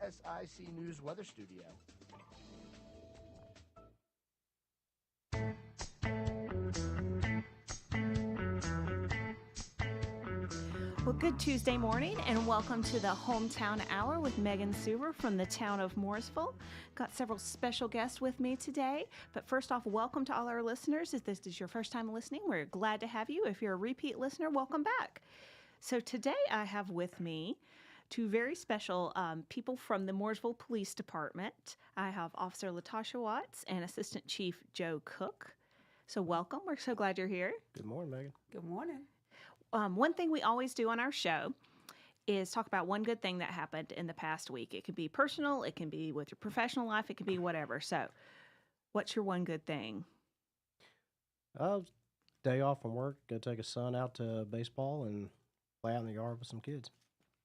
WSIC News Weather Studio. Well, good Tuesday morning, and welcome to the Hometown Hour with Megan Suber from the town of Mooresville. Got several special guests with me today, but first off, welcome to all our listeners. If this is your first time listening, we're glad to have you. If you're a repeat listener, welcome back. So today I have with me two very special people from the Mooresville Police Department. I have Officer Latasha Watts and Assistant Chief Joe Cooke. So welcome. We're so glad you're here. Good morning, Megan. Good morning. One thing we always do on our show is talk about one good thing that happened in the past week. It could be personal, it can be with your professional life, it could be whatever. So, what's your one good thing? Day off from work, go take a son out to baseball and play out in the yard with some kids.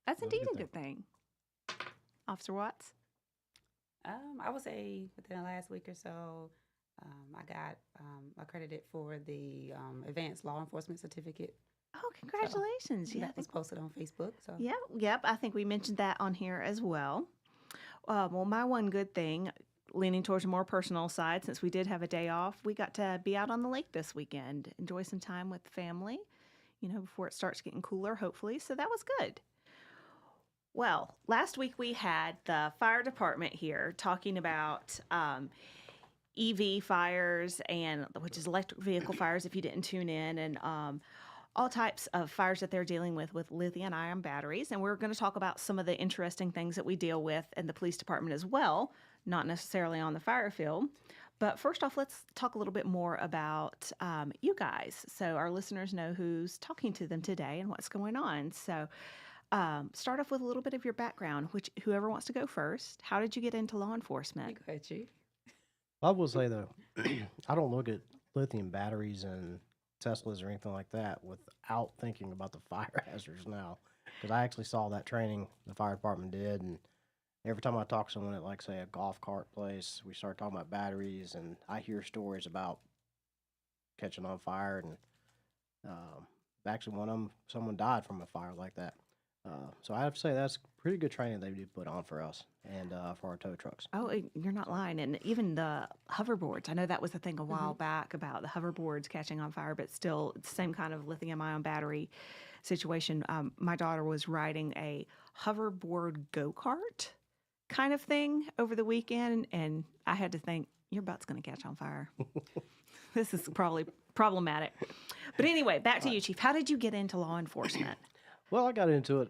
That's indeed a good thing. Officer Watts? I would say within the last week or so, I got accredited for the Advanced Law Enforcement Certificate. Oh, congratulations. That was posted on Facebook. So Yep. I think we mentioned that on here as well. Well, my one good thing, leaning towards a more personal side, since we did have a day off, we got to be out on the lake this weekend, enjoy some time with the family, before it starts getting cooler, hopefully. So that was good. Well, last week we had the fire department here talking about EV fires, which is electric vehicle fires if you didn't tune in, and all types of fires that they're dealing with lithium-ion batteries. And we're going to talk about some of the interesting things that we deal with in the police department as well, not necessarily on the fire field. But first off, let's talk a little bit more about you guys, so our listeners know who's talking to them today and what's going on. So start off with a little bit of your background, whoever wants to go first. How did you get into law enforcement? go ahead, Chief. I will say, though, I don't look at lithium batteries and Teslas or anything like that without thinking about the fire hazards now. Because I actually saw that training the fire department did, and every time I talk to someone at, like, say, a golf cart place, we start talking about batteries, and I hear stories about catching on fire, and actually one of them, someone died from a fire like that. So I have to say that's pretty good training they did put on for us and for our tow trucks. Oh, you're not lying. And even the hoverboards. I know that was a thing a while back about the hoverboards catching on fire, but still it's the same kind of lithium-ion battery situation. My daughter was riding a hoverboard go-kart kind of thing over the weekend, and I had to think, your butt's going to catch on fire. This is probably problematic. But anyway, back to you, Chief. How did you get into law enforcement? Well, I got into it.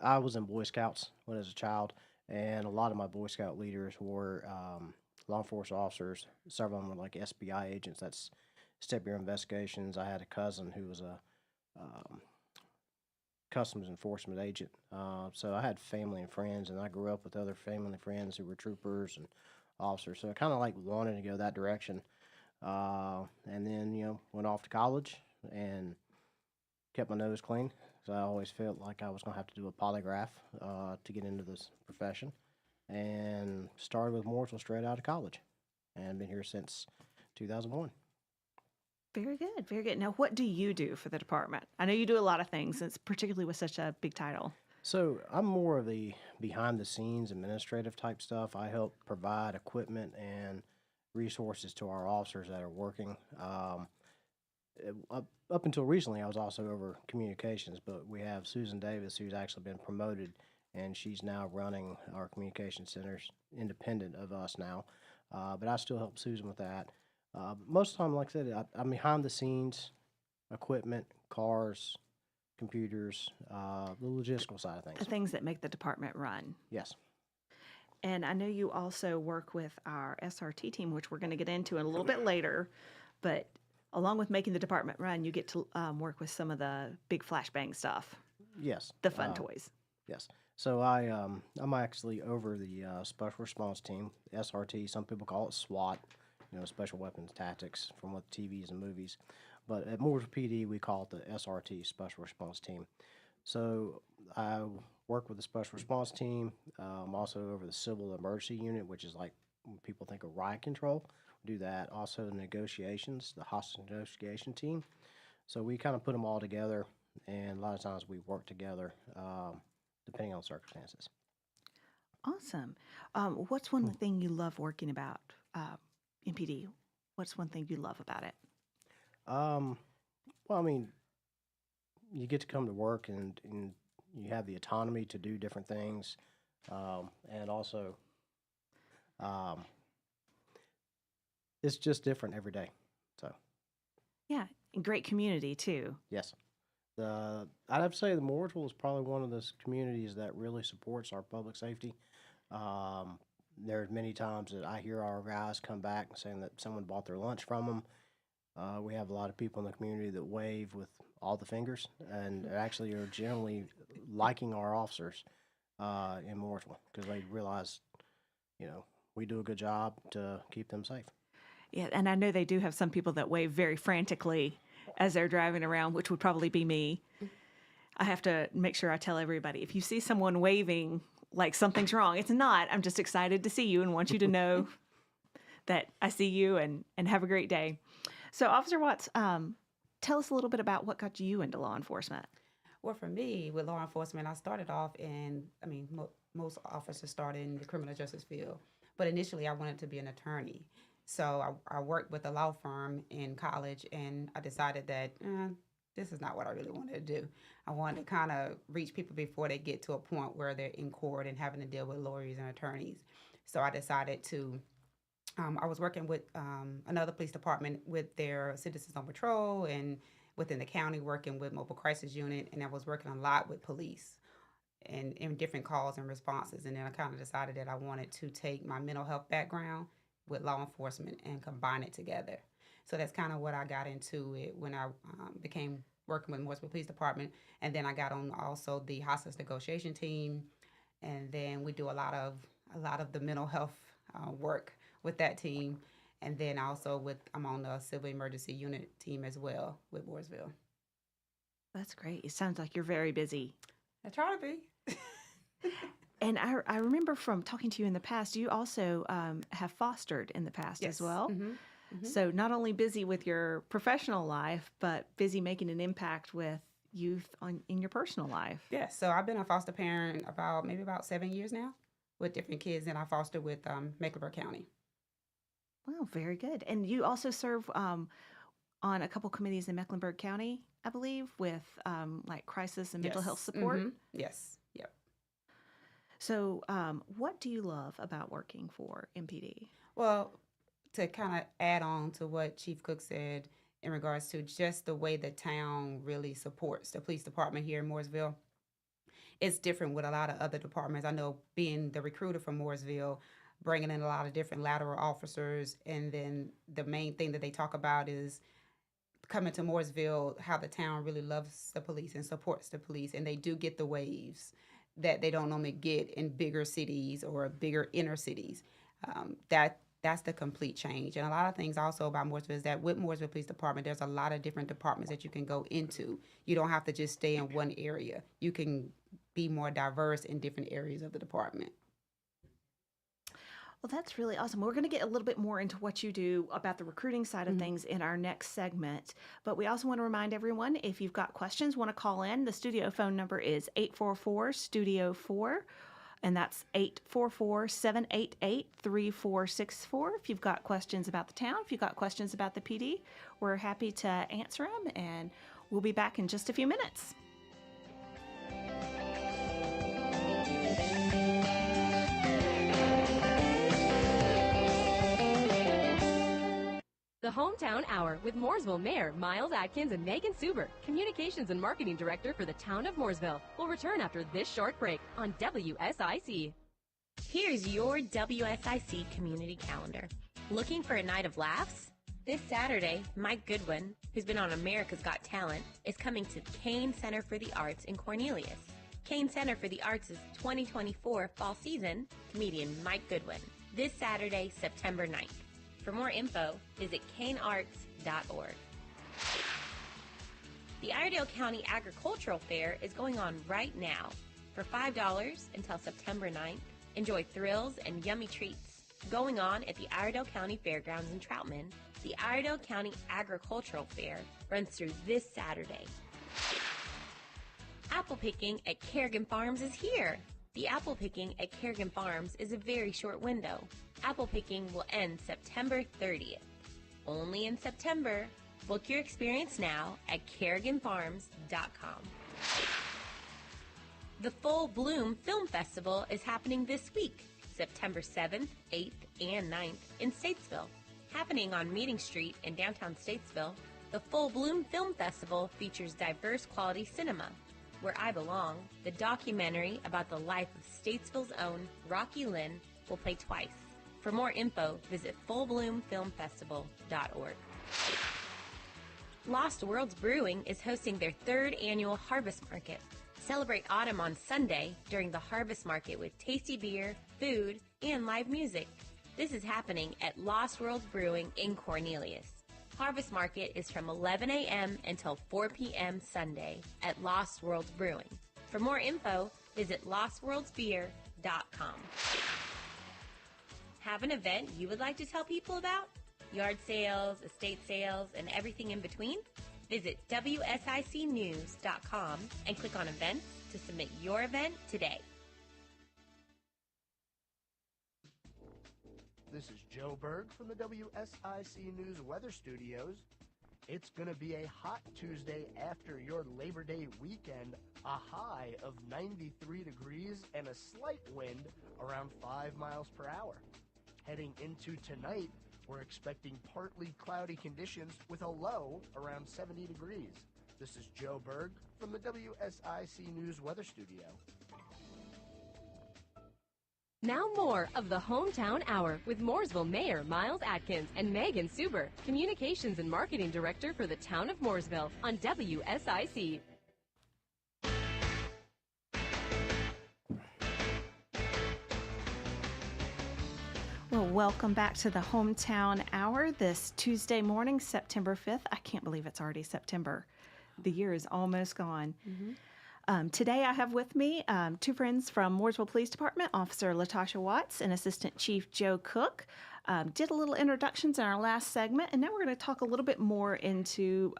I was in Boy Scouts when I was a child, and a lot of my Boy Scout leaders were law enforcement officers. Several of them were like SBI agents. That's Step Bureau Investigations. I had a cousin who was a customs enforcement agent. So I had family and friends, and I grew up with other family and friends who were troopers and officers. So I kind of like wanted to go that direction. And then, went off to college and kept my nose clean. So I always felt like I was going to have to do a polygraph to get into this profession, and started with Mooresville straight out of college, and been here since 2001. Very good, very good. Now, what do you do for the department? I know you do a lot of things, it's particularly with such a big title. So I'm more of the behind-the-scenes administrative type stuff. I help provide equipment and resources to our officers that are working. Up until recently, I was also over communications, but we have Susan Davis, who's actually been promoted, and she's now running our communication centers independent of us now. But I still help Susan with that. Most of the time, like I said, I'm behind the scenes, equipment, cars, computers, the logistical side of things. The things that make the department run. Yes. And I know you also work with our SRT team, which we're going to get into in a little bit later, but along with making the department run, you get to work with some of the big flashbang stuff. Yes. The fun toys. Yes. So I'm actually over the special response team, SRT. Some people call it SWAT, Special Weapons Tactics from what TVs and movies. But at Mooresville PD, we call it the SRT, Special Response Team. So I work with the Special Response Team. I'm also over the Civil Emergency Unit, which is like when people think of riot control. Do that. Also negotiations, the hostage negotiation team. So we kind of put them all together, and a lot of times we work together depending on circumstances. Awesome. What's one thing you love working about MPD? What's one thing you love about it? Well, I mean, you get to come to work and you have the autonomy to do different things, and also it's just different every day. So Yeah, and great community too. yes, I'd have to say the Mooresville is probably one of those communities that really supports our public safety. There's many times that I hear our guys come back saying that someone bought their lunch from them. We have a lot of people in the community that wave with all the fingers and actually are generally liking our officers in Mooresville because they realize, we do a good job to keep them safe. Yeah, and I know they do have some people that wave very frantically as they're driving around, which would probably be me. I have to make sure I tell everybody, if you see someone waving like something's wrong, it's not. I'm just excited to see you and want you to know that I see you and have a great day. So, Officer Watts, tell us a little bit about what got you into law enforcement. Well, for me, with law enforcement, I started off most officers start in the criminal justice field. But initially, I wanted to be an attorney. So I worked with a law firm in college, and I decided that this is not what I really wanted to do. I wanted to kind of reach people before they get to a point where they're in court and having to deal with lawyers and attorneys. So I decided to, I was working with another police department with their citizens on patrol and within the county working with mobile crisis unit, and I was working a lot with police and in different calls and responses. And then I kind of decided that I wanted to take my mental health background with law enforcement and combine it together. So that's kind of what I got into it when I became working with Mooresville Police Department. And then I got on also the hostage negotiation team. And then we do a lot of the mental health work with that team. And then also I'm on the civil emergency unit team as well with Mooresville. That's great. It sounds like you're very busy. I try to be. And I remember from talking to you in the past, you also have fostered in the past as well. Mm-hmm. Mm-hmm. So not only busy with your professional life, but busy making an impact with youth in your personal life. Yes. So I've been a foster parent about 7 years now with different kids, and I foster with Mecklenburg County. Wow, very good. And you also serve on a couple committees in Mecklenburg County, I believe, with like crisis and mental health support. Mm-hmm. Yes. Yep. So what do you love about working for MPD? Well, to kind of add on to what Chief Cooke said in regards to just the way the town really supports the police department here in Mooresville, it's different with a lot of other departments. I know being the recruiter from Mooresville, bringing in a lot of different lateral officers, and then the main thing that they talk about is coming to Mooresville, how the town really loves the police and supports the police, and they do get the waves that they don't normally get in bigger cities or bigger inner cities. That's the complete change. And a lot of things also about Mooresville is that with Mooresville Police Department, there's a lot of different departments that you can go into. You don't have to just stay in one area. You can be more diverse in different areas of the department. Well, that's really awesome. We're going to get a little bit more into what you do about the recruiting side of things in our next segment. But we also want to remind everyone, if you've got questions, want to call in, the studio phone number is 844-STUDIO-4. And that's 844-788-3464. If you've got questions about the town, if you've got questions about the PD, we're happy to answer them. And we'll be back in just a few minutes. The Hometown Hour with Mooresville Mayor Miles Atkins and Megan Suber, Communications and Marketing Director for the town of Mooresville, will return after this short break on WSIC. Here's your WSIC community calendar. Looking for a night of laughs? This Saturday, Mike Goodwin, who's been on America's Got Talent, is coming to Kane Center for the Arts in Cornelius. Kane Center for the Arts' 2024 fall season, comedian Mike Goodwin. This Saturday, September 9th. For more info, visit kanearts.org. The Iredell County Agricultural Fair is going on right now. For $5 until September 9th, enjoy thrills and yummy treats. Going on at the Iredell County Fairgrounds in Troutman, the Iredell County Agricultural Fair runs through this Saturday. Apple picking at Kerrigan Farms is here. The apple picking at Kerrigan Farms is a very short window. Apple picking will end September 30th. Only in September. Book your experience now at kerriganfarms.com. The Full Bloom Film Festival is happening this week, September 7th, 8th, and 9th in Statesville. Happening on Meeting Street in downtown Statesville, the Full Bloom Film Festival features diverse quality cinema. Where I Belong, the documentary about the life of Statesville's own Rocky Lynn, will play twice. For more info, visit fullbloomfilmfestival.org. Lost Worlds Brewing is hosting their 3rd annual Harvest Market. Celebrate autumn on Sunday during the Harvest Market with tasty beer, food, and live music. This is happening at Lost Worlds Brewing in Cornelius. Harvest Market is from 11 a.m. until 4 p.m. Sunday at Lost Worlds Brewing. For more info, visit lostworldsbeer.com. Have an event you would like to tell people about? Yard sales, estate sales, and everything in between? Visit WSICnews.com and click on events to submit your event today. This is Joe Berg from the WSIC News Weather Studios. It's going to be a hot Tuesday after your Labor Day weekend, a high of 93 degrees and a slight wind around 5 miles per hour. Heading into tonight, we're expecting partly cloudy conditions with a low around 70 degrees. This is Joe Berg from the WSIC News Weather Studio. Now more of the Hometown Hour with Mooresville Mayor Miles Atkins and Megan Suber, Communications and Marketing Director for the Town of Mooresville on WSIC. Well, welcome back to the Hometown Hour this Tuesday morning, September 5th. I can't believe it's already September. The year is almost gone. Today I have with me 2 friends from Mooresville Police Department, Officer Latasha Watts and Assistant Chief Joe Cooke. Did a little introductions in our last segment, and now we're going to talk a little bit more into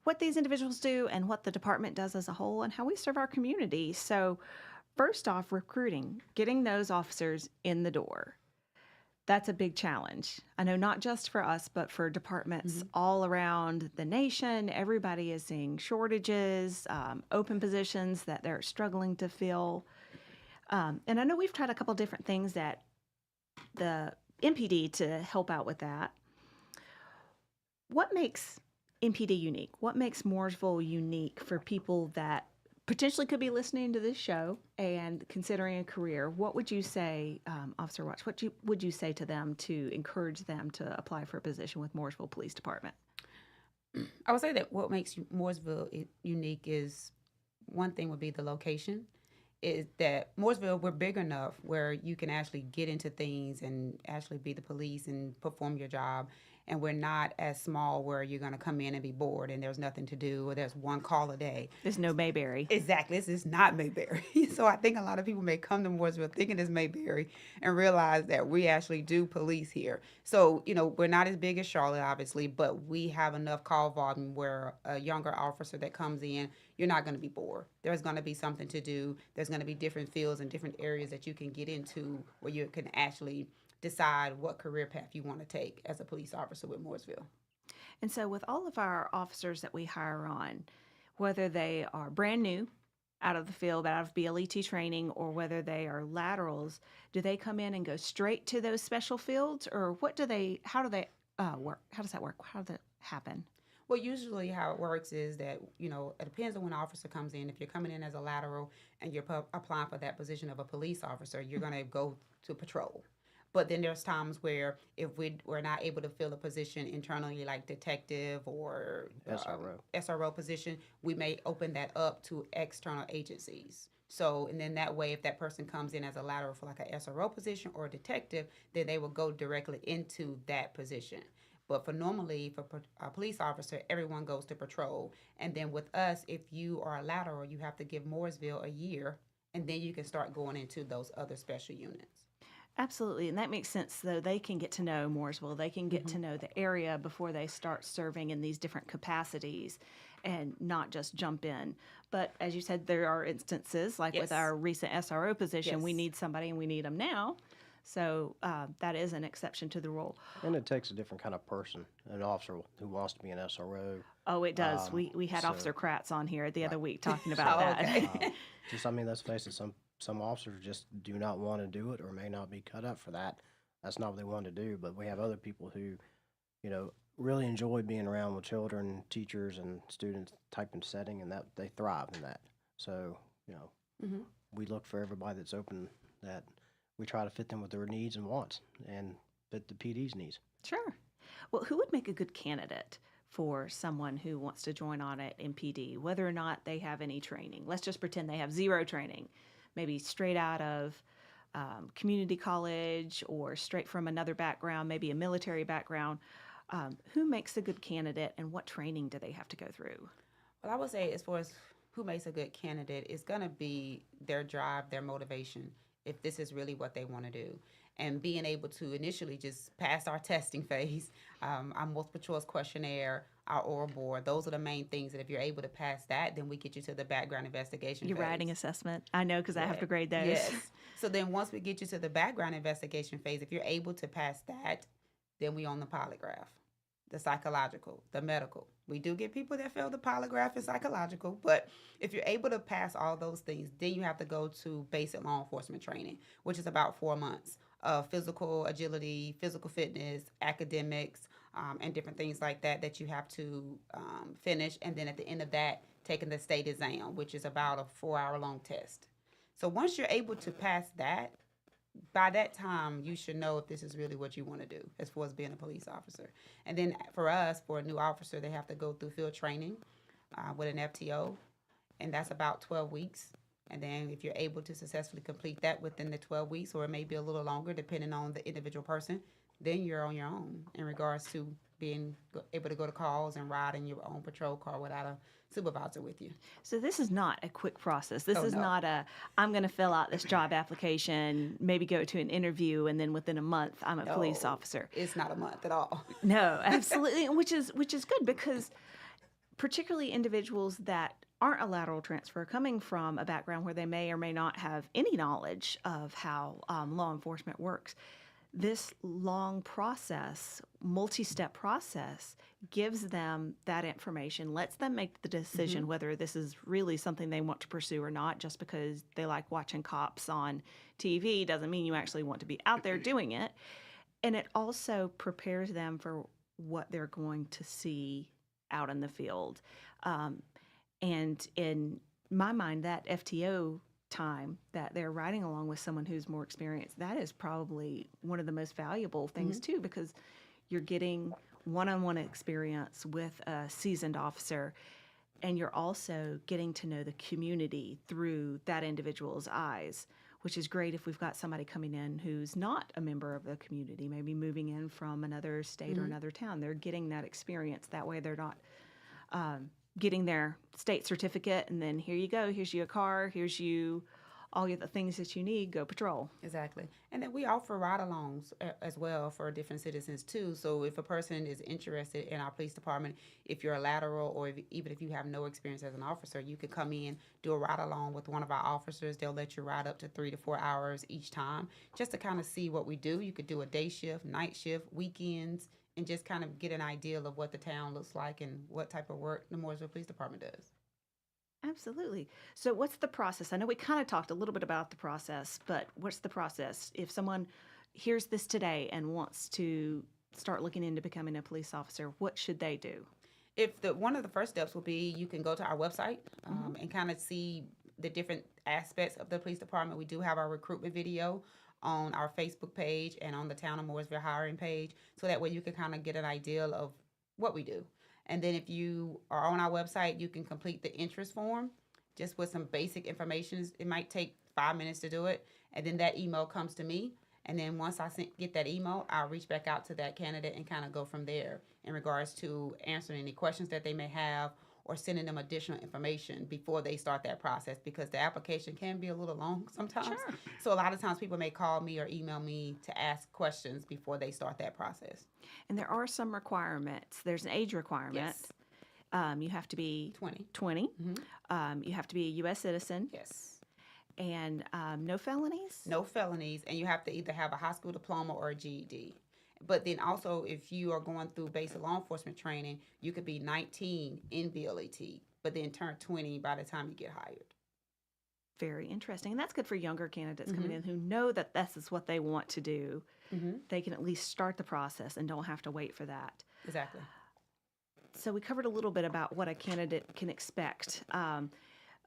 what these individuals do and what the department does as a whole and how we serve our community. So first off, recruiting, getting those officers in the door. That's a big challenge. I know not just for us, but for departments all around the nation. Everybody is seeing shortages, open positions that they're struggling to fill. And I know we've tried a couple different things at the MPD to help out with that. What makes MPD unique? What makes Mooresville unique for people that potentially could be listening to this show and considering a career? What would you say, Officer Watts, would you say to them to encourage them to apply for a position with Mooresville Police Department? I would say that what makes Mooresville unique is, one thing would be the location. Is that Mooresville, we're big enough where you can actually get into things and actually be the police and perform your job. And we're not as small where you're going to come in and be bored and there's nothing to do or there's one call a day. There's no Mayberry. Exactly. This is not Mayberry. So I think a lot of people may come to Mooresville thinking it's Mayberry and realize that we actually do police here. So, we're not as big as Charlotte, obviously, but we have enough call volume where a younger officer that comes in, you're not going to be bored. There's going to be something to do. There's going to be different fields and different areas that you can get into where you can actually decide what career path you want to take as a police officer with Mooresville. And so with all of our officers that we hire on, whether they are brand new, out of the field, out of BLET training, or whether they are laterals, do they come in and go straight to those special fields, or how do they work? How does that work? How does that happen? Well, usually how it works is that, it depends on when an officer comes in. If you're coming in as a lateral and you're applying for that position of a police officer, you're going to go to patrol. But then there's times where if we're not able to fill a position internally, like detective or SRO position, we may open that up to external agencies. So, and then that way, if that person comes in as a lateral for like a SRO position or a detective, then they will go directly into that position. But for a police officer, everyone goes to patrol. And then with us, if you are a lateral, you have to give Mooresville a year, and then you can start going into those other special units. Absolutely, and that makes sense, though. They can get to know Mooresville. They can get to know the area before they start serving in these different capacities. and not just jump in. But as you said, there are instances, like with Yes. our recent SRO position, we Yes. need somebody and we need them now. So that is an exception to the rule. And it takes a different kind of person, an officer who wants to be an SRO. Oh, it does. We had so- Officer Kratz on here the other week talking about Oh, that. okay. Just, I mean, let's face it, some officers just do not want to do it or may not be cut up for that. That's not what they want to do. But we have other people who, you know, really enjoy being around with children, teachers, and students type of setting, and that they thrive in that. So, you know, Mhm. we look for everybody that's open, that we try to fit them with their needs and wants and fit the PD's needs. Sure. Well, who would make a good candidate for someone who wants to join on it in PD, whether or not they have any training? Let's just pretend they have zero training, maybe straight out of community college or straight from another background, maybe a military background. Who makes a good candidate, and what training do they have to go through? Well, I would say as far as who makes a good candidate, it's going to be their drive, their motivation, if this is really what they want to do. And being able to initially just pass our testing phase, our multiple choice questionnaire, our oral board, those are the main things that if you're able to pass that, then we get you to the background investigation Your phase. writing assessment. I know because I have Yeah. to grade those. Yes. So then once we get you to the background investigation phase, if you're able to pass that, then we on the polygraph, the psychological, the medical. We do get people that fail the polygraph and psychological, but if you're able to pass all those things, then you have to go to basic law enforcement training, which is about 4 months of physical agility, physical fitness, academics, and different things like that that you have to finish. And then at the end of that, taking the state exam, which is about a 4-hour-long test. So once you're able to pass that, by that time, you should know if this is really what you want to do as far as being a police officer. And then for us, for a new officer, they have to go through field training with an FTO, and that's about 12 weeks. And then if you're able to successfully complete that within the 12 weeks, or it may be a little longer depending on the individual person, then you're on your own in regards to being able to go to calls and ride in your own patrol car without a supervisor with you. So this is not a quick process. This Oh, is no. not I'm going to fill out this job application, maybe go to an interview, and then within a month, I'm a police No. officer. It's not a month at all. No, absolutely, which is good because particularly individuals that aren't a lateral transfer, coming from a background where they may or may not have any knowledge of how law enforcement works, this long process, multi-step process, gives them that information, lets them make the decision whether this is really something they want to pursue or not. Just because they like watching cops on TV doesn't mean you actually want to be out there doing it. And it also prepares them for what they're going to see out in the field. And in my mind, that FTO time that they're riding along with someone who's more experienced, that is probably one of the most valuable things too, because you're getting one-on-one experience with a seasoned officer, and you're also getting to know the community through that individual's eyes, which is great if we've got somebody coming in who's not a member of the community, maybe moving in from another state or another town. They're getting that experience. That way they're not getting their state certificate and then here you go, here's your car, here's you all the things that you need, go patrol. Exactly. And then we offer ride-alongs as well for different citizens too. So if a person is interested in our police department, if you're a lateral or even if you have no experience as an officer, you could come in, do a ride-along with one of our officers. They'll let you ride up to 3 to 4 hours each time just to kind of see what we do. You could do a day shift, night shift, weekends, and just kind of get an idea of what the town looks like and what type of work the Mooresville Police Department does. Absolutely. So what's the process? I know we kind of talked a little bit about the process, but what's the process? If someone hears this today and wants to start looking into becoming a police officer, what should they do? One of the first steps will be you can go to our website and kind of see the different aspects of the police department. We do have our recruitment video on our Facebook page and on the Town of Mooresville hiring page, so that way you can kind of get an idea of what we do. And then if you are on our website, you can complete the interest form just with some basic information. It might take 5 minutes to do it. And then that email comes to me. And then once I get that email, I'll reach back out to that candidate and kind of go from there in regards to answering any questions that they may have or sending them additional information before they start that process, because the application can be a little long sometimes. Sure. So a lot of times people may call me or email me to ask questions before they start that process. And there are some requirements. There's an age requirement. Yes. You have to be 20. 20. You have to be a U.S. citizen. Yes. And no felonies? No felonies, and you have to either have a high school diploma or a GED. But then also, if you are going through basic law enforcement training, you could be 19 in BLET, but then turn 20 by the time you get hired. Very interesting. And that's good for younger candidates coming in who know that this is what they want to do. They can at least start the process and don't have to wait for that. Exactly. So we covered a little bit about what a candidate can expect.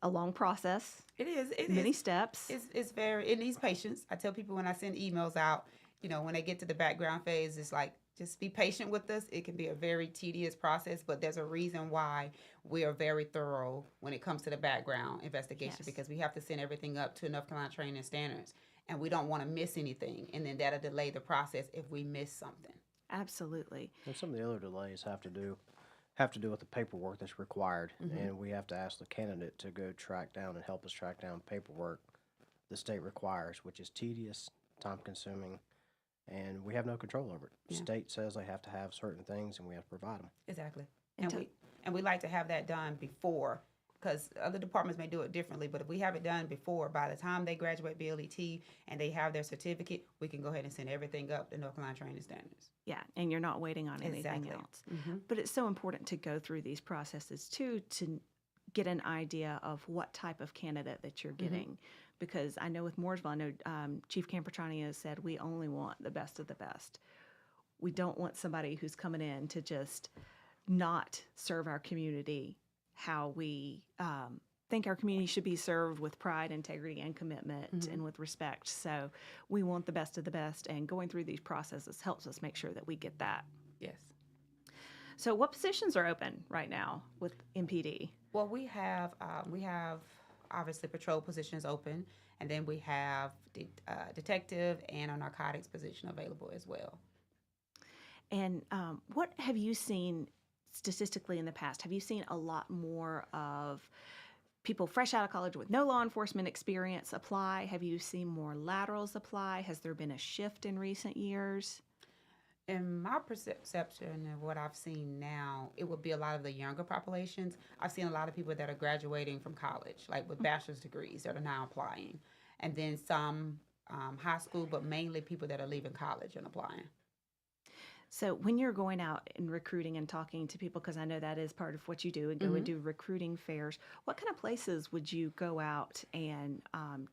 A long process. It is. Many steps. It needs patience. I tell people when I send emails out, when they get to the background phase, it's like, just be patient with us. It can be a very tedious process, but there's a reason why we are very thorough when it comes to the background investigation, because we have to send everything up to North Carolina training standards, and we don't want to miss anything, and then that'll delay the process if we miss something. Absolutely. And some of the other delays have to do with the paperwork that's required, and we have to ask the candidate to go track down and help us track down paperwork the state requires, which is tedious, time-consuming, and we have no control over it. The state says they have to have certain things, and we have to provide them. Exactly. And we like to have that done before, because other departments may do it differently, but if we have it done before, by the time they graduate BLET and they have their certificate, we can go ahead and send everything up to North Carolina training standards. Yeah, and you're not waiting on anything else. But it's so important to go through these processes, too, to get an idea of what type of candidate that you're getting. Because I know with Mooresville, I know Chief Campertrani has said we only want the best of the best. We don't want somebody who's coming in to just not serve our community how we think our community should be served, with pride, integrity, and commitment, and with respect. So we want the best of the best, and going through these processes helps us make sure that we get that. Yes. So what positions are open right now with MPD? Well, we have obviously patrol positions open, and then we have detective and a narcotics position available as well. And what have you seen statistically in the past? Have you seen a lot more of people fresh out of college with no law enforcement experience apply? Have you seen more laterals apply? Has there been a shift in recent years? In my perception of what I've seen now, it would be a lot of the younger populations. I've seen a lot of people that are graduating from college, like with bachelor's degrees, that are now applying. And then some high school, but mainly people that are leaving college and applying. So when you're going out and recruiting and talking to people, because I know that is part of what you do, and go and do recruiting fairs, what kind of places would you go out and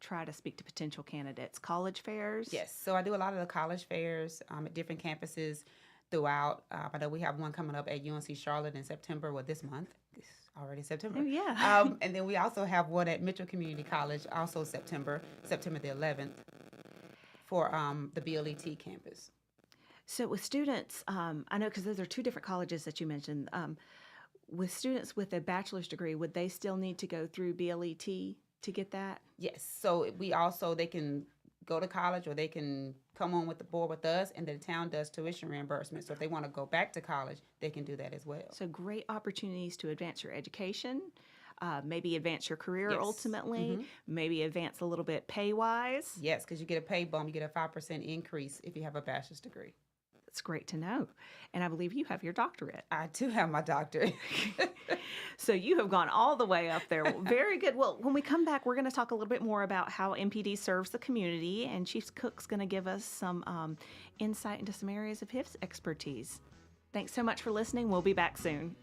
try to speak to potential candidates? College fairs? Yes. So I do a lot of the college fairs at different campuses throughout. I know we have one coming up at UNC Charlotte in September, this month. It's already September. Oh, yeah. And then we also have one at Mitchell Community College, also September the 11th, for the BLET campus. So with students, I know because those are two different colleges that you mentioned. With students with a bachelor's degree, would they still need to go through BLET to get that? Yes. So they can go to college, or they can come on with the board with us, and the town does tuition reimbursement. So if they want to go back to college, they can do that as well. So great opportunities to advance your education, maybe advance your career ultimately, maybe advance a little bit pay-wise. Yes, because you get a pay bump. You get a 5% increase if you have a bachelor's degree. That's great to know. And I believe you have your doctorate. I do have my doctorate. So you have gone all the way up there. Well, very good. Well, when we come back, we're going to talk a little bit more about how MPD serves the community, and Chief Cooke's going to give us some insight into some areas of his expertise. Thanks so much for listening. We'll be back soon.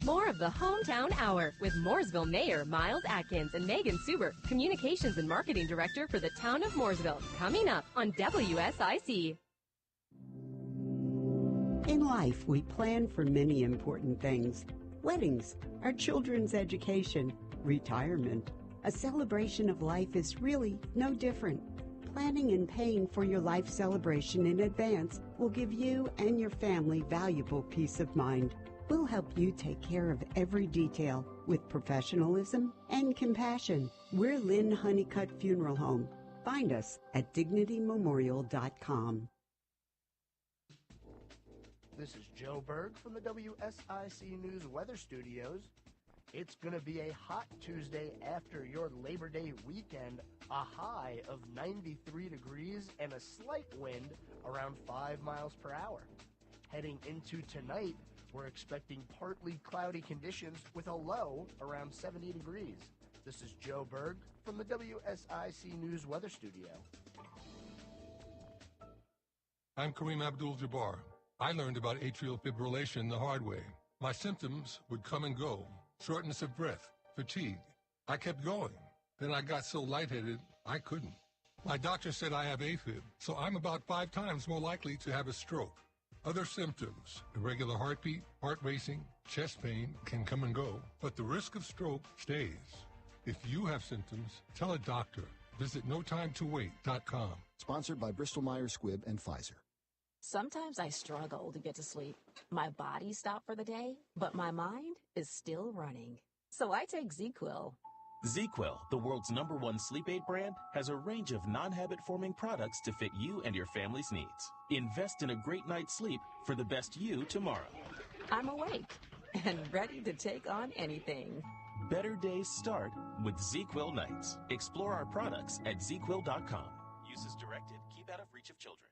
More of the Hometown Hour with Mooresville Mayor Miles Atkins and Megan Suber, Communications and Marketing Director for the Town of Mooresville, coming up on WSIC. In life, we plan for many important things. Weddings, our children's education, retirement. A celebration of life is really no different. Planning and paying for your life celebration in advance will give you and your family valuable peace of mind. We'll help you take care of every detail with professionalism and compassion. We're Lynn Honeycutt Funeral Home. Find us at dignitymemorial.com. This is Joe Berg from the WSIC News Weather Studios. It's going to be a hot Tuesday after your Labor Day weekend, a high of 93 degrees and a slight wind around 5 miles per hour. Heading into tonight, we're expecting partly cloudy conditions with a low around 70 degrees. This is Joe Berg from the WSIC News Weather Studio. I'm Kareem Abdul-Jabbar. I learned about atrial fibrillation the hard way. My symptoms would come and go. Shortness of breath, fatigue. I kept going. Then I got so lightheaded, I couldn't. My doctor said I have AFib, so I'm about 5 times more likely to have a stroke. Other symptoms, irregular heartbeat, heart racing, chest pain can come and go, but the risk of stroke stays. If you have symptoms, tell a doctor. Visit notimetowait.com. Sponsored by Bristol-Myers Squibb and Pfizer. Sometimes I struggle to get to sleep. My body stopped for the day, but my mind is still running. So I take ZzzQuil. ZzzQuil, the world's #1 sleep aid brand, has a range of non-habit-forming products to fit you and your family's needs. Invest in a great night's sleep for the best you tomorrow. I'm awake and ready to take on anything. Better days start with ZzzQuil nights. Explore our products at ZzzQuil.com. Use as directed. Keep out of reach of children.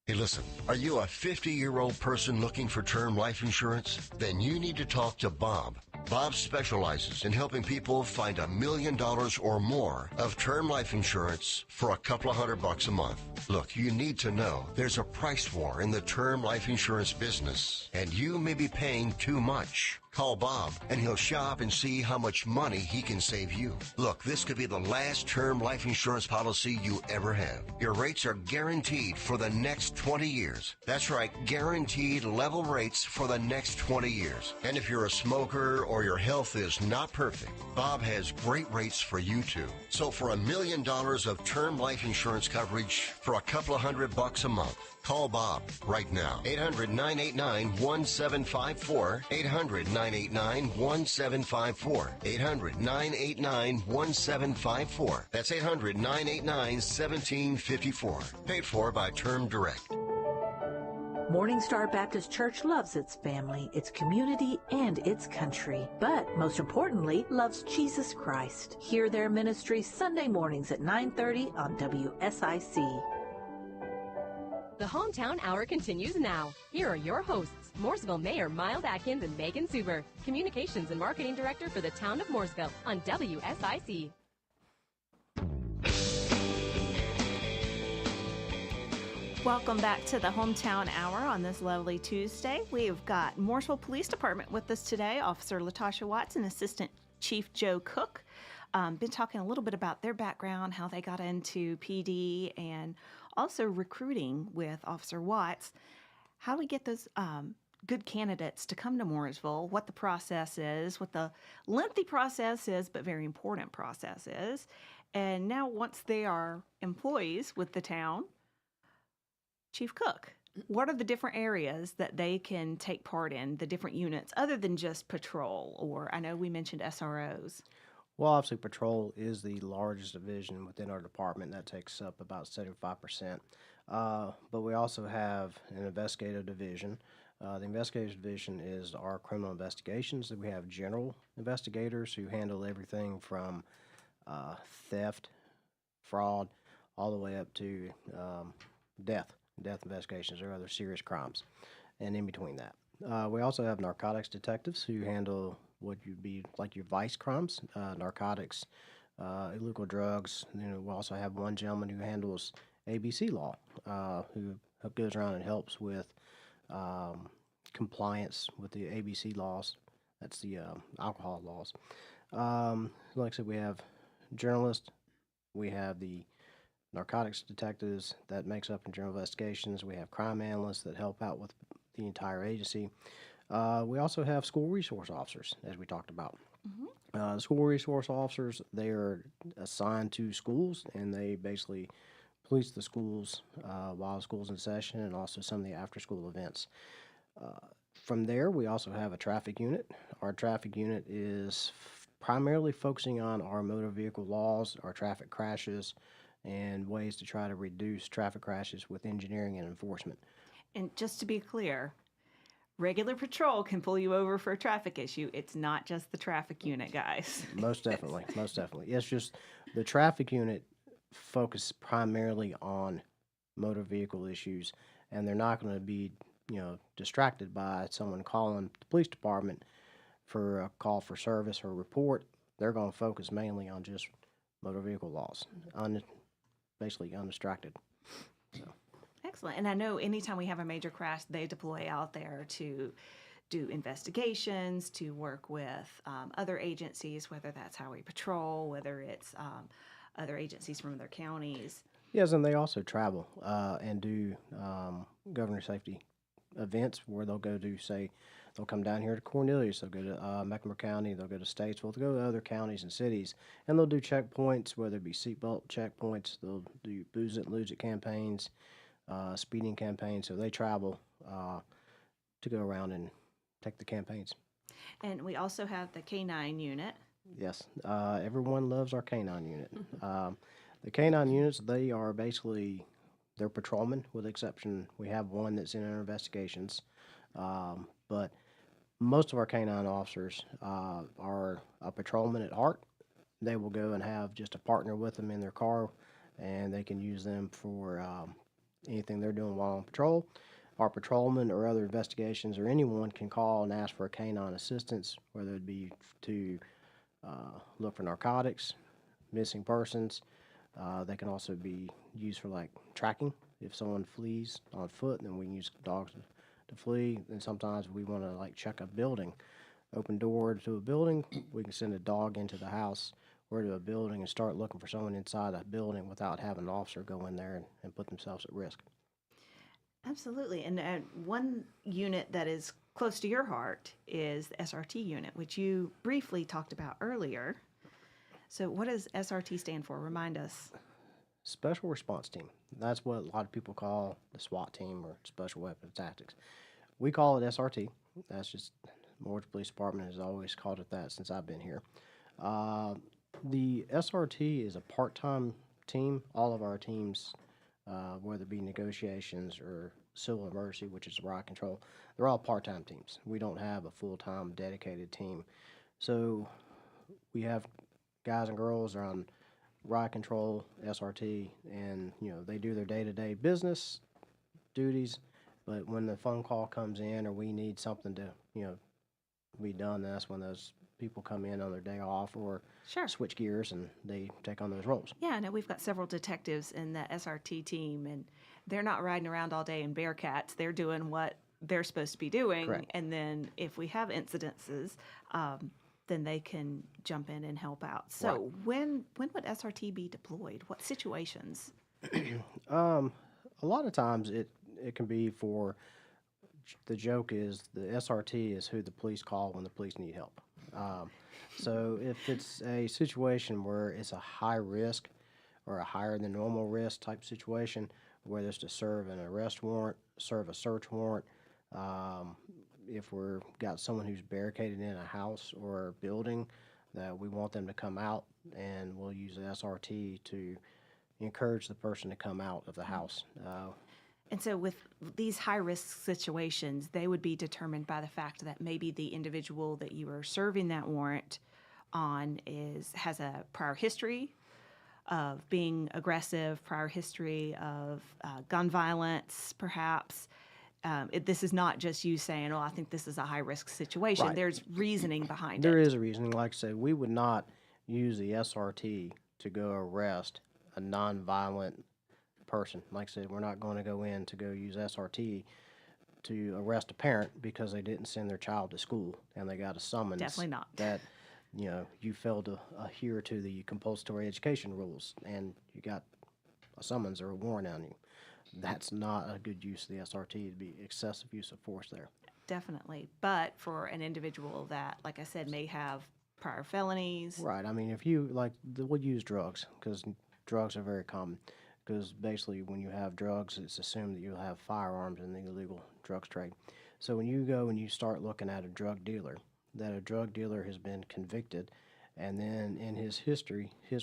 Hey, listen, are you a 50-year-old person looking for term life insurance? Then you need to talk to Bob. Bob specializes in helping people find $1 million or more of term life insurance for a couple of $100 a month. Look, you need to know there's a price war in the term life insurance business, and you may be paying too much. Call Bob, and he'll shop and see how much money he can save you. Look, this could be the last term life insurance policy you ever have. Your rates are guaranteed for the next 20 years. That's right, guaranteed level rates for the next 20 years. And if you're a smoker or your health is not perfect, Bob has great rates for you too. So for $1 million of term life insurance coverage for a couple of $100 a month, call Bob right now. 800-989-1754. 800-989-1754. 800-989-1754. That's 800-989-1754. Paid for by Term Direct. Morning Star Baptist Church loves its family, its community, and its country, but most importantly, loves Jesus Christ. Hear their ministry Sunday mornings at 9:30 on WSIC. The Hometown Hour continues now. Here are your hosts, Mooresville Mayor Miles Atkins and Megan Suber, Communications and Marketing Director for the Town of Mooresville on WSIC. Welcome back to the Hometown Hour on this lovely Tuesday. We've got Mooresville Police Department with us today, Officer Latasha Watson, Assistant Chief Joe Cooke. Been talking a little bit about their background, how they got into PD, and also recruiting with Officer Watts. How do we get those good candidates to come to Mooresville, what the process is, what the lengthy process is, but very important process is. And now once they are employees with the town, Chief Cooke, what are the different areas that they can take part in, the different units, other than just patrol? Or I know we mentioned SROs. Well, obviously, patrol is the largest division within our department. That takes up about 75%. But we also have an investigative division. The investigative division is our criminal investigations. We have general investigators who handle everything from theft, fraud, all the way up to death investigations or other serious crimes, and in between that. We also have narcotics detectives who handle what would be like your vice crimes, narcotics, illegal drugs. We also have one gentleman who handles ABC law, who goes around and helps with compliance with the ABC laws. That's the alcohol laws. Like I said, we have journalists, we have the narcotics detectives that makes up in general investigations. We have crime analysts that help out with the entire agency. We also have school resource officers, as we talked about. Mm-hmm. School resource officers, they are assigned to schools, and they basically police the schools while the school's in session, and also some of the after-school events. From there, we also have a traffic unit. Our traffic unit is primarily focusing on our motor vehicle laws, our traffic crashes, and ways to try to reduce traffic crashes with engineering and enforcement. And just to be clear, regular patrol can pull you over for a traffic issue. It's not just the traffic unit, guys. Most definitely, most definitely. It's just the traffic unit focuses primarily on motor vehicle issues, and they're not going to be, distracted by someone calling the police department for a call for service or report. They're going to focus mainly on just motor vehicle laws, basically undistracted. So. Excellent. And I know anytime we have a major crash, they deploy out there to do investigations, to work with other agencies, whether that's Highway Patrol, whether it's other agencies from other counties. Yes, and they also travel and do governor safety events where they'll go to, say, they'll come down here to Cornelius, they'll go to Mecklenburg County, they'll go to Statesville, they'll go to other counties and cities, and they'll do checkpoints, whether it be seatbelt checkpoints, they'll do booze it, lose it campaigns, speeding campaigns, so they travel to go around and take the campaigns. And we also have the K-9 unit. Yes, everyone loves our K-9 unit. The K-9 units, they are basically, they're patrolmen, with the exception, we have one that's in our investigations, but most of our K-9 officers are a patrolman at heart. They will go and have just a partner with them in their car, and they can use them for anything they're doing while on patrol. Our patrolmen or other investigations or anyone can call and ask for a K-9 assistance, whether it be to look for narcotics, missing persons. They can also be used for like tracking. If someone flees on foot, then we can use dogs to flee. And sometimes we want to like check a building, open door to a building. We can send a dog into the house or to a building and start looking for someone inside that building without having an officer go in there and put themselves at risk. Absolutely. And one unit that is close to your heart is the SRT unit, which you briefly talked about earlier. So what does SRT stand for? Remind us. Special Response Team. That's what a lot of people call the SWAT team or Special Weapons Tactics. We call it SRT. That's just, Mooresville Police Department has always called it that since I've been here. The SRT is a part-time team. All of our teams, whether it be negotiations or civil emergency, which is riot control, they're all part-time teams. We don't have a full-time dedicated team. So we have guys and girls on riot control, SRT, and they do their day-to-day business duties. But when the phone call comes in or we need something to be done, that's when those people come in on their day off or switch gears and they take on those roles. Yeah, I know we've got several detectives in the SRT team, and they're not riding around all day in Bearcats. They're doing what they're supposed to be doing. Correct. And then if we have incidences, then they can jump in and help out. So when would SRT be deployed? What situations? A lot of times it can be for, the joke is the SRT is who the police call when the police need help. So if it's a situation where it's a high risk or a higher than normal risk type situation, whether it's to serve an arrest warrant, serve a search warrant, if we're got someone who's barricaded in a house or a building, that we want them to come out, and we'll use the SRT to encourage the person to come out of the house. And so with these high-risk situations, they would be determined by the fact that maybe the individual that you are serving that warrant on has a prior history of being aggressive, prior history of gun violence, perhaps. This is not just you saying, I think this is a high-risk situation. Right. There's reasoning behind it. There is a reasoning. Like I said, we would not use the SRT to go arrest a nonviolent person. Like I said, we're not going to go in to go use SRT to arrest a parent because they didn't send their child to school and they got a summons. Definitely not. That, you failed to adhere to the compulsory education rules and you got a summons or a warrant on you. That's not a good use of the SRT. It'd be excessive use of force there. Definitely. But for an individual that, like I said, may have prior felonies. Right. I mean, if you, we'll use drugs because drugs are very common. Because basically when you have drugs, it's assumed that you'll have firearms in the illegal drugs trade. So when you go and you start looking at a drug dealer, that a drug dealer has been convicted, and then in his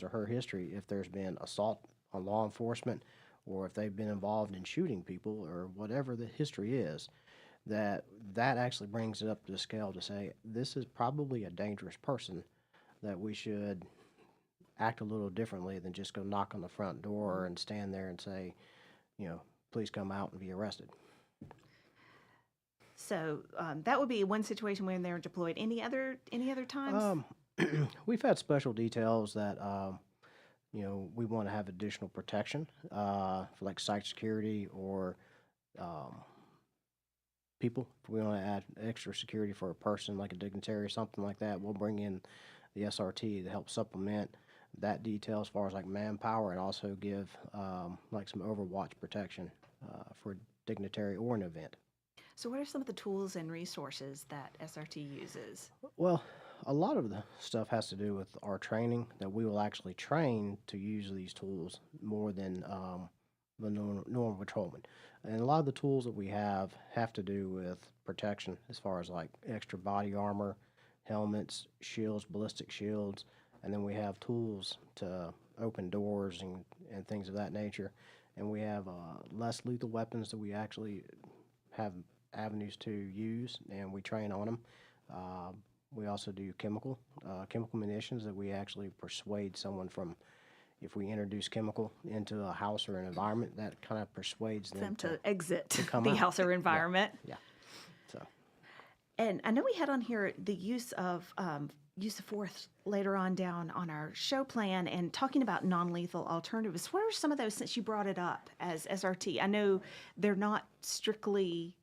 or her history, if there's been assault on law enforcement, or if they've been involved in shooting people, or whatever the history is, that actually brings it up to the scale to say this is probably a dangerous person that we should act a little differently than just go knock on the front door and stand there and say, please come out and be arrested. So that would be one situation when they're deployed. Any other times? We've had special details that we want to have additional protection for like site security or people. If we want to add extra security for a person like a dignitary or something like that, we'll bring in the SRT to help supplement that detail as far as like manpower, and also give like some overwatch protection for a dignitary or an event. So what are some of the tools and resources that SRT uses? Well, a lot of the stuff has to do with our training, that we will actually train to use these tools more than the normal patrolman. And a lot of the tools that we have to do with protection, as far as like extra body armor, helmets, shields, ballistic shields, and then we have tools to open doors and things of that nature. And we have less lethal weapons that we actually have avenues to use, and we train on them. We also do chemical munitions that we actually persuade someone from. If we introduce chemical into a house or an environment, that kind of persuades them to exit to come the out. house or environment. Yeah. So. And I know we had on here the use of force later on down on our show plan, and talking about non-lethal alternatives. What are some of those, since you brought it up as SRT? I know they're not strictly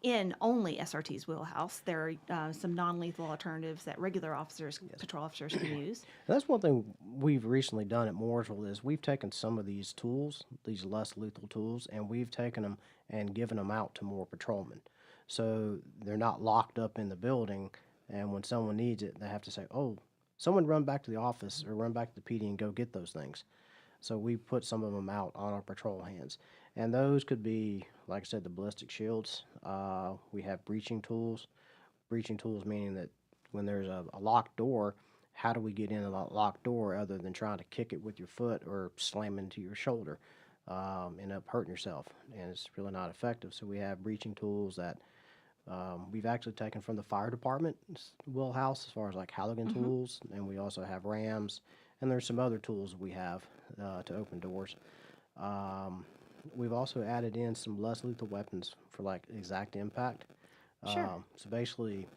in only SRT's wheelhouse. There are some non-lethal alternatives that regular officers, patrol officers can use. And that's one thing we've recently done at Mooresville is we've taken some of these tools, these less lethal tools, and we've taken them and given them out to more patrolmen. So they're not locked up in the building, and when someone needs it, they have to say, oh, someone run back to the office or run back to the PD and go get those things. So we put some of them out on our patrol hands. And those could be, like I said, the ballistic shields. We have breaching tools. Breaching tools meaning that when there's a locked door, how do we get into that locked door other than trying to kick it with your foot or slam into your shoulder, end up hurting yourself? And it's really not effective. So we have breaching tools that we've actually taken from the fire department's wheelhouse, as far as like Halligan tools, and we also have rams, and there's some other tools we have to open doors. We've also added in some less lethal weapons for like exact impact. Sure. So basically,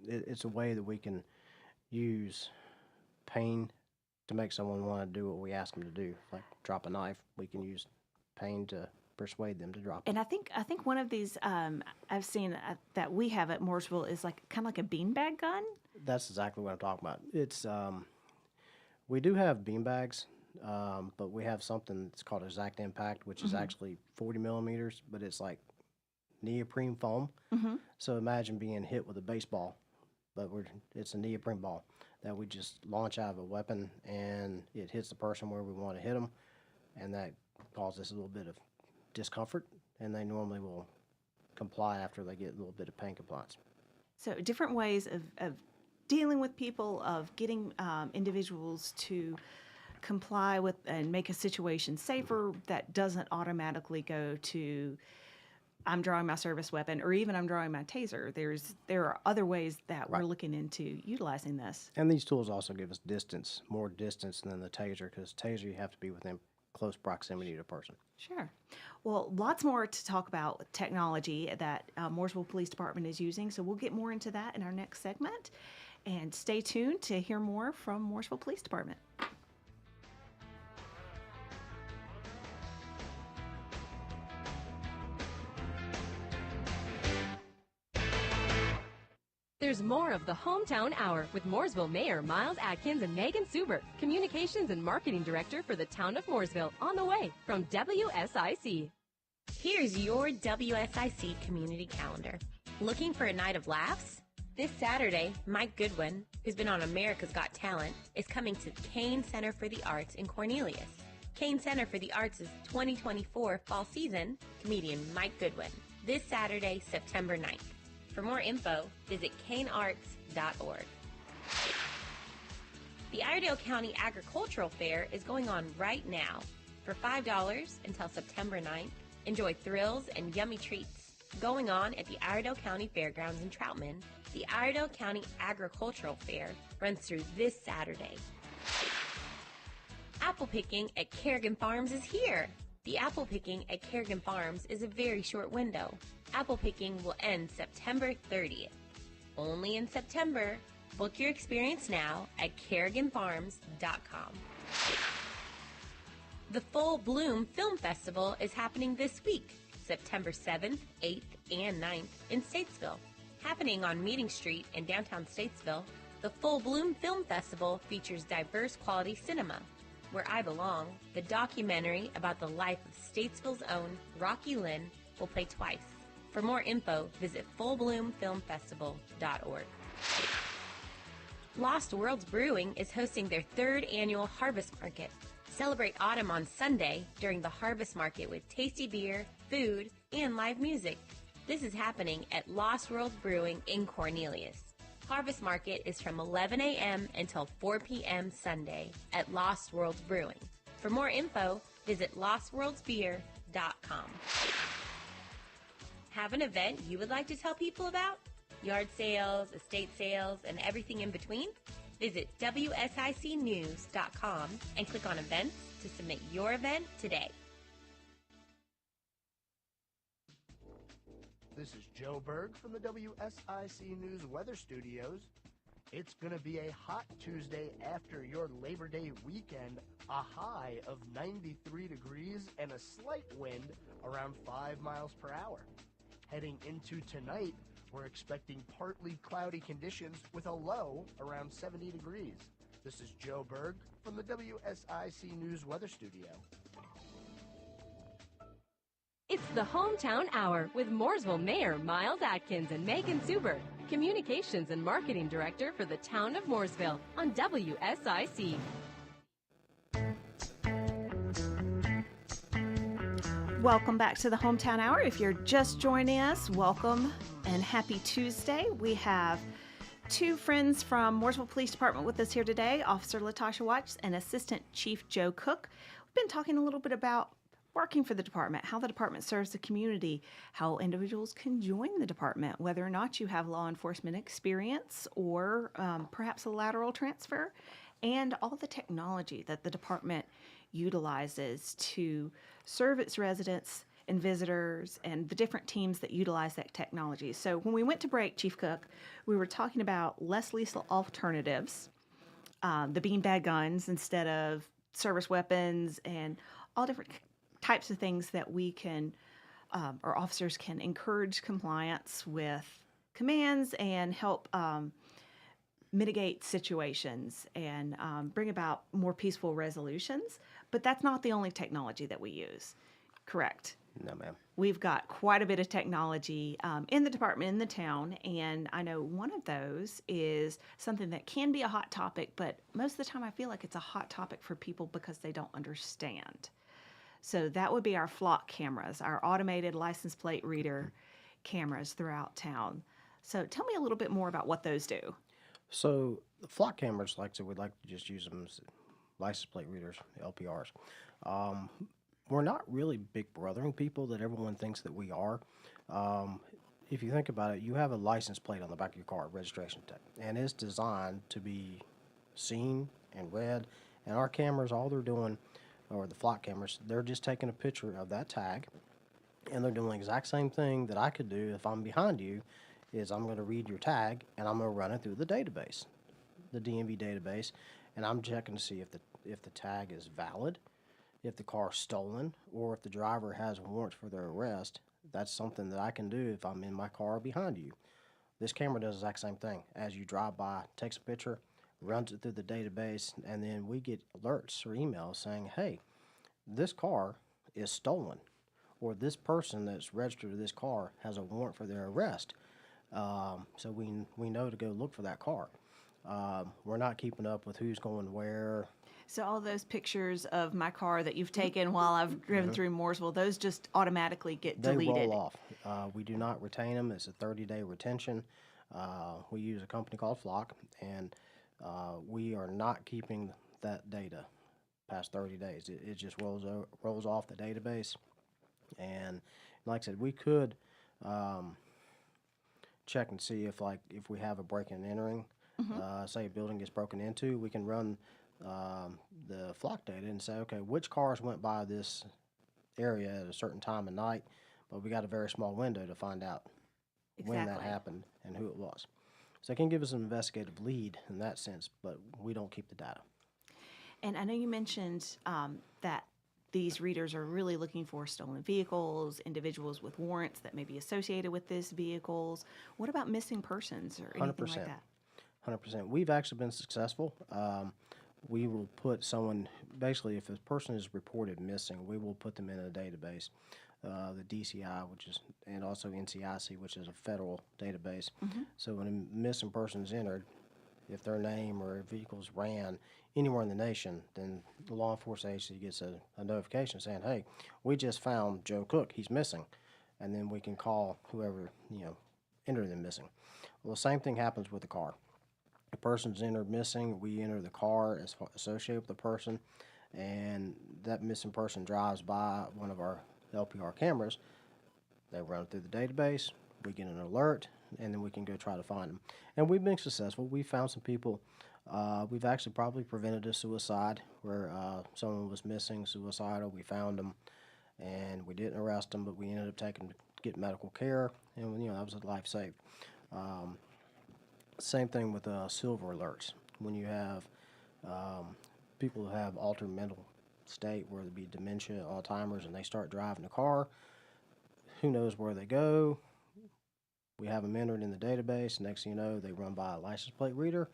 it's a way that we can use pain to make someone want to do what we ask them to do, like drop a knife. We can use pain to persuade them to drop it. And I think one of these I've seen that we have at Mooresville is like kind of like a beanbag gun. That's exactly what I'm talking about. It's we do have beanbags, but we have something that's called exact impact, which is actually 40 millimeters, but it's like neoprene foam. So imagine being hit with a baseball, but it's a neoprene ball that we just launch out of a weapon, and it hits the person where we want to hit them, and that causes a little bit of discomfort, and they normally will comply after they get a little bit of pain compliance. So different ways of dealing with people, of getting individuals to comply with and make a situation safer that doesn't automatically go to I'm drawing my service weapon, or even I'm drawing my taser. There are other ways that we're looking into utilizing this. And these tools also give us distance, more distance than the taser, because taser you have to be within close proximity to a person. Sure. Well, lots more to talk about with technology that Mooresville Police Department is using, so we'll get more into that in our next segment. And stay tuned to hear more from Mooresville Police Department. There's more of the Hometown Hour with Mooresville Mayor Miles Atkins and Megan Suber, Communications and Marketing Director for the town of Mooresville, on the way from WSIC. Here's your WSIC community calendar. Looking for a night of laughs? This Saturday, Mike Goodwin, who's been on America's Got Talent, is coming to Kane Center for the Arts in Cornelius. Kane Center for the Arts' 2024 fall season, comedian Mike Goodwin, this Saturday, September 9th. For more info, visit kanearts.org. The Iredell County Agricultural Fair is going on right now. For $5 until September 9th, Enjoy thrills and yummy treats going on at the Iredell County Fairgrounds in Troutman. The Iredell County Agricultural Fair runs through this Saturday. Apple picking at Kerrigan Farms is here. The apple picking at Kerrigan Farms is a very short window. Apple picking will end September 30th. Only in September. Book your experience now at kerriganfarms.com. The Full Bloom Film Festival is happening this week, September 7th, 8th, and 9th in Statesville. Happening on Meeting Street in downtown Statesville, the Full Bloom Film Festival features diverse quality cinema. Where I Belong, the documentary about the life of Statesville's own Rocky Lynn, will play twice. For more info, visit fullbloomfilmfestival.org. Lost Worlds Brewing is hosting their 3rd annual Harvest Market. Celebrate autumn on Sunday during the Harvest Market with tasty beer, food, and live music. This is happening at Lost Worlds Brewing in Cornelius. Harvest Market is from 11 a.m. until 4 p.m. Sunday at Lost Worlds Brewing. For more info, visit lostworldsbeer.com. Have an event you would like to tell people about? Yard sales, estate sales, and everything in between? Visit WSICnews.com and click on events to submit your event today. This is Joe Berg from the WSIC News Weather Studios. It's going to be a hot Tuesday after your Labor Day weekend, a high of 93 degrees and a slight wind around 5 miles per hour. Heading into tonight, we're expecting partly cloudy conditions with a low around 70 degrees. This is Joe Berg from the WSIC News Weather Studio. It's the Hometown Hour with Mooresville Mayor Miles Atkins and Megan Suber, Communications and Marketing Director for the town of Mooresville on WSIC. Welcome back to the Hometown Hour. If you're just joining us, welcome and happy Tuesday. We have two friends from Mooresville Police Department with us here today, Officer Latasha Watts and Assistant Chief Joe Cooke. We've been talking a little bit about working for the department, how the department serves the community, how individuals can join the department, whether or not you have law enforcement experience or perhaps a lateral transfer, and all the technology that the department utilizes to serve its residents and visitors and the different teams that utilize that technology. So when we went to break, Chief Cooke, we were talking about less lethal alternatives, the beanbag guns instead of service weapons, and all different types of things that we can, our officers can encourage compliance with commands and help mitigate situations and bring about more peaceful resolutions. But that's not the only technology that we use, correct? No, ma'am. We've got quite a bit of technology in the department, in the town, and I know one of those is something that can be a hot topic, but most of the time I feel like it's a hot topic for people because they don't understand. So that would be our flock cameras, our automated license plate reader cameras throughout town. So tell me a little bit more about what those do. So the flock cameras, like I said, we'd like to just use them as license plate readers, LPRs. We're not really big brothering people that everyone thinks that we are. If you think about it, you have a license plate on the back of your car, registration tag, and it's designed to be seen and read. And our cameras, all they're doing, or the flock cameras, they're just taking a picture of that tag, and they're doing the exact same thing that I could do if I'm behind you, is I'm going to read your tag, and I'm going to run it through the database, the DMV database, and I'm checking to see if the tag is valid, if the car is stolen, or if the driver has a warrant for their arrest. That's something that I can do if I'm in my car behind you. This camera does the exact same thing. As you drive by, takes a picture, runs it through the database, and then we get alerts or emails saying, hey, this car is stolen, or this person that's registered to this car has a warrant for their arrest. So we know to go look for that car. We're not keeping up with who's going where. So all those pictures of my car that you've taken while I've driven through Mooresville, those just automatically get deleted. They roll off. We do not retain them. It's a 30-day retention. We use a company called Flock, and we are not keeping that data past 30 days. It just rolls off the database, And like I said, we could check and see if we have a breaking and entering. Say a building gets broken into, we can run the flock data and say, okay, which cars went by this area at a certain time of night, but we got a very small window to find out when that happened and who it was. So it can give us an investigative lead in that sense, but we don't keep the data. And I know you mentioned that these readers are really looking for stolen vehicles, individuals with warrants that may be associated with these vehicles. What about missing persons or anything 100%. like that? 100%. We've actually been successful. We will put someone, basically, if a person is reported missing, we will put them in a database, the DCI, and also NCIC, which is a federal database. So when a missing person is entered, if their name or vehicles ran anywhere in the nation, then the law enforcement agency gets a notification saying, hey, we just found Joe Cooke, he's missing. And then we can call whoever, entered them missing. Well, the same thing happens with the car. The person's entered missing, we enter the car associated with the person, and that missing person drives by one of our LPR cameras. They run it through the database, we get an alert, and then we can go try to find them. And we've been successful. We found some people. We've actually probably prevented a suicide where someone was missing, suicidal. We found them, and we didn't arrest them, but we ended up taking to get medical care, and that was a life saved. Same thing with silver alerts. When you have people who have altered mental state, whether it be dementia, Alzheimer's, and they start driving a car, who knows where they go? We have them entered in the database. Next thing you know, they run by a license plate reader.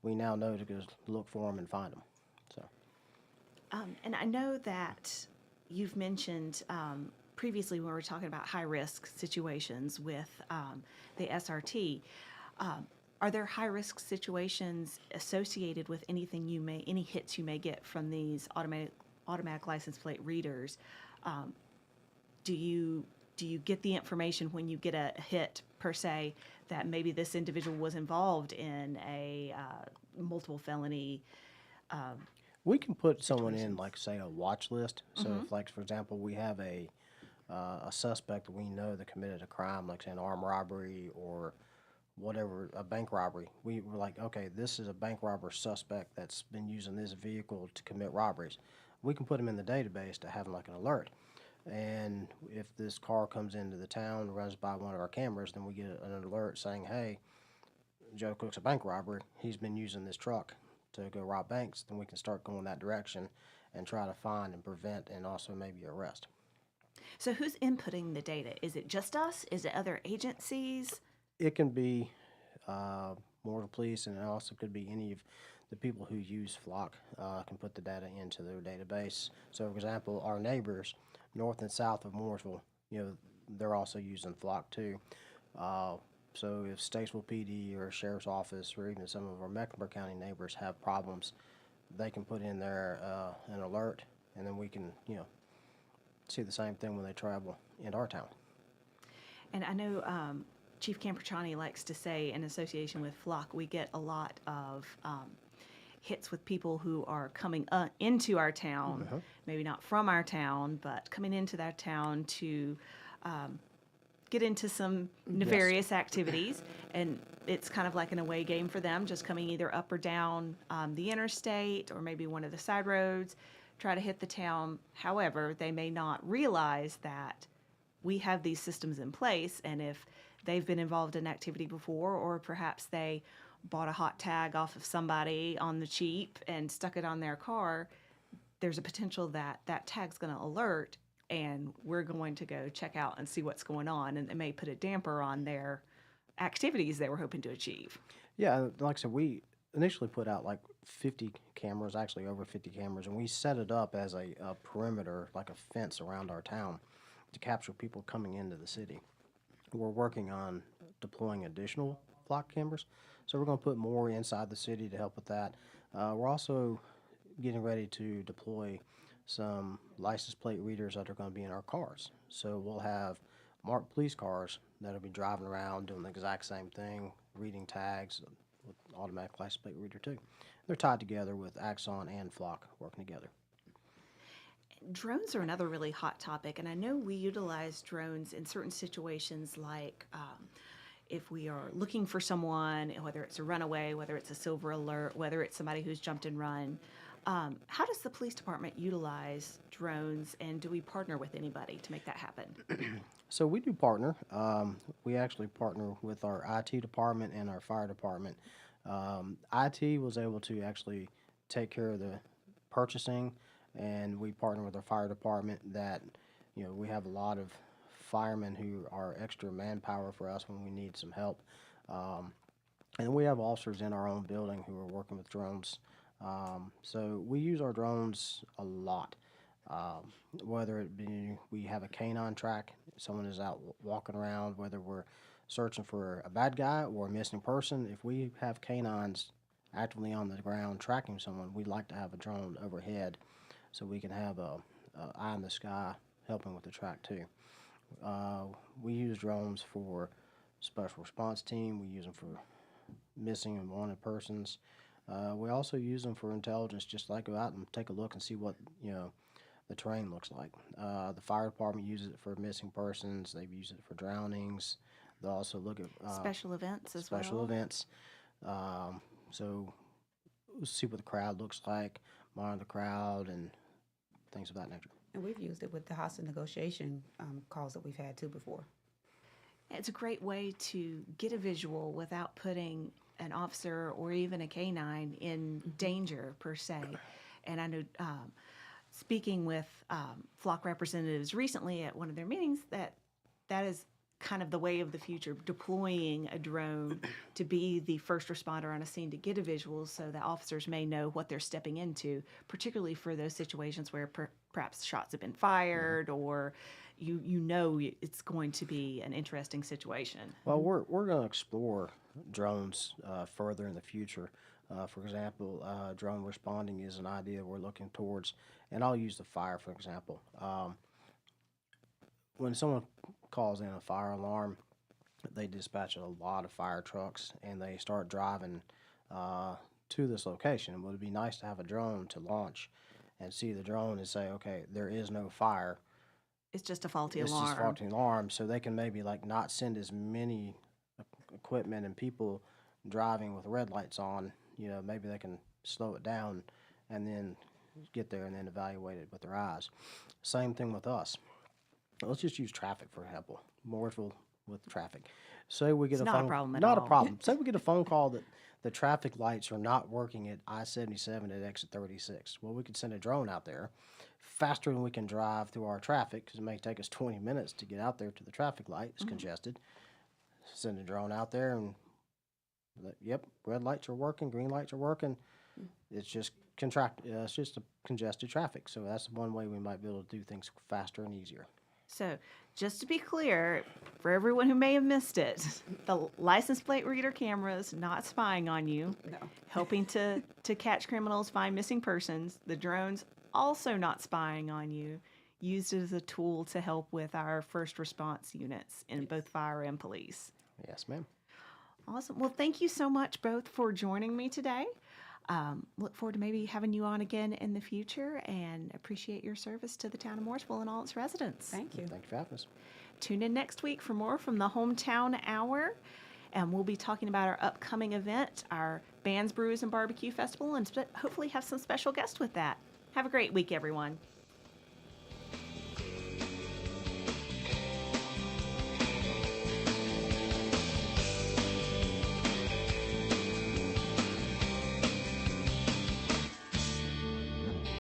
We now know to go look for them and find them. So, and I know that you've mentioned previously when we were talking about high-risk situations with the SRT. Are there high-risk situations associated with any hits you may get from these automatic license plate readers? Do you get the information when you get a hit per se that maybe this individual was involved in a multiple felony? We can put someone in, like, say, a watch list. So if, like, for example, we have a suspect that we know that committed a crime, like, say, an armed robbery or whatever, a bank robbery, we were like, okay, this is a bank robber suspect that's been using this vehicle to commit robberies. We can put him in the database to have like an alert. And if this car comes into the town, runs by one of our cameras, then we get an alert saying, hey, Joe Cooke's a bank robber. He's been using this truck to go rob banks. Then we can start going that direction and try to find and prevent and also maybe arrest. So who's inputting the data? Is it just us? Is it other agencies? It can be Mooresville Police, and it also could be any of the people who use Flock can put the data into their database. So, for example, our neighbors north and south of Mooresville, they're also using Flock too. So if Statesville PD or Sheriff's Office or even some of our Mecklenburg County neighbors have problems, they can put in there an alert, and then we can, see the same thing when they travel into our town. And I know Chief Camperchani likes to say, in association with Flock, we get a lot of hits with people who are coming into our town, maybe not from our town, but coming into that town to get into some nefarious activities. And it's kind of like an away game for them, just coming either up or down the interstate or maybe one of the side roads, try to hit the town. However, they may not realize that we have these systems in place, and if they've been involved in activity before, or perhaps they bought a hot tag off of somebody on the cheap and stuck it on their car, there's a potential that that tag's going to alert, and we're going to go check out and see what's going on, and it may put a damper on their activities they were hoping to achieve. Yeah, like I said, we initially put out like 50 cameras, actually over 50 cameras, and we set it up as a perimeter, like a fence around our town to capture people coming into the city. We're working on deploying additional Flock cameras, so we're going to put more inside the city to help with that. We're also getting ready to deploy some license plate readers that are going to be in our cars. So we'll have marked police cars that'll be driving around doing the exact same thing, reading tags with automatic license plate reader too. They're tied together with Axon and Flock working together. Drones are another really hot topic, and I know we utilize drones in certain situations like if we are looking for someone, whether it's a runaway, whether it's a silver alert, whether it's somebody who's jumped and run. How does the police department utilize drones, and do we partner with anybody to make that happen? So we do partner. We actually partner with our IT department and our fire department. IT was able to actually take care of the purchasing, and we partner with our fire department that, we have a lot of firemen who are extra manpower for us when we need some help. And we have officers in our own building who are working with drones. So we use our drones a lot. Whether it be we have a canine track, someone is out walking around, whether we're searching for a bad guy or a missing person, if we have canines actively on the ground tracking someone, we'd like to have a drone overhead so we can have a eye in the sky helping with the track too. We use drones for special response team. We use them for missing and wanted persons. We also use them for intelligence, just like go out and take a look and see what, the terrain looks like. The fire department uses it for missing persons. They've used it for drownings. They also look at special events as well. Special events. So we'll see what the crowd looks like, monitor the crowd, and things of that nature. And we've used it with the hostage negotiation calls that we've had too before. It's a great way to get a visual without putting an officer or even a canine in danger per se. And I know speaking with flock representatives recently at one of their meetings that is kind of the way of the future, deploying a drone to be the first responder on a scene to get a visual so that officers may know what they're stepping into, particularly for those situations where perhaps shots have been fired or it's going to be an interesting situation. Well, we're going to explore drones further in the future. For example, drone responding is an idea we're looking towards, and I'll use the fire for example. When someone calls in a fire alarm, they dispatch a lot of fire trucks, and they start driving to this location. It would be nice to have a drone to launch and see the drone and say, okay, there is no fire. It's just a faulty alarm. It's just a faulty alarm, so they can maybe not send as many equipment and people driving with red lights on. Maybe they can slow it down and then get there and then evaluate it with their eyes. Same thing with us. Let's just use traffic for example. Mooresville with traffic. Say we get it's a not phone, a problem at not all. a problem. Say we get a phone call that the traffic lights are not working at I-77 at exit 36. Well, we could send a drone out there faster than we can drive through our traffic, because it may take us 20 minutes to get out there to the traffic light. It's congested. Send a drone out there and yep, red lights are working, green lights are working. It's just it's just a congested traffic. So that's one way we might be able to do things faster and easier. So just to be clear, for everyone who may have missed it, the license plate reader cameras not spying on you, helping to catch criminals, find missing persons. The drones also not spying on you, used as a tool to help with our first response units in both fire and police. Yes, ma'am. Awesome. Well, thank you so much both for joining me today. Look forward to maybe having you on again in the future, and appreciate your service to the town of Mooresville and all its residents. Thank you. Thank you for having us. Tune in next week for more from the Hometown Hour, and we'll be talking about our upcoming event, our Bands, Brews, and Barbecue Festival, and hopefully have some special guests with that. Have a great week, everyone.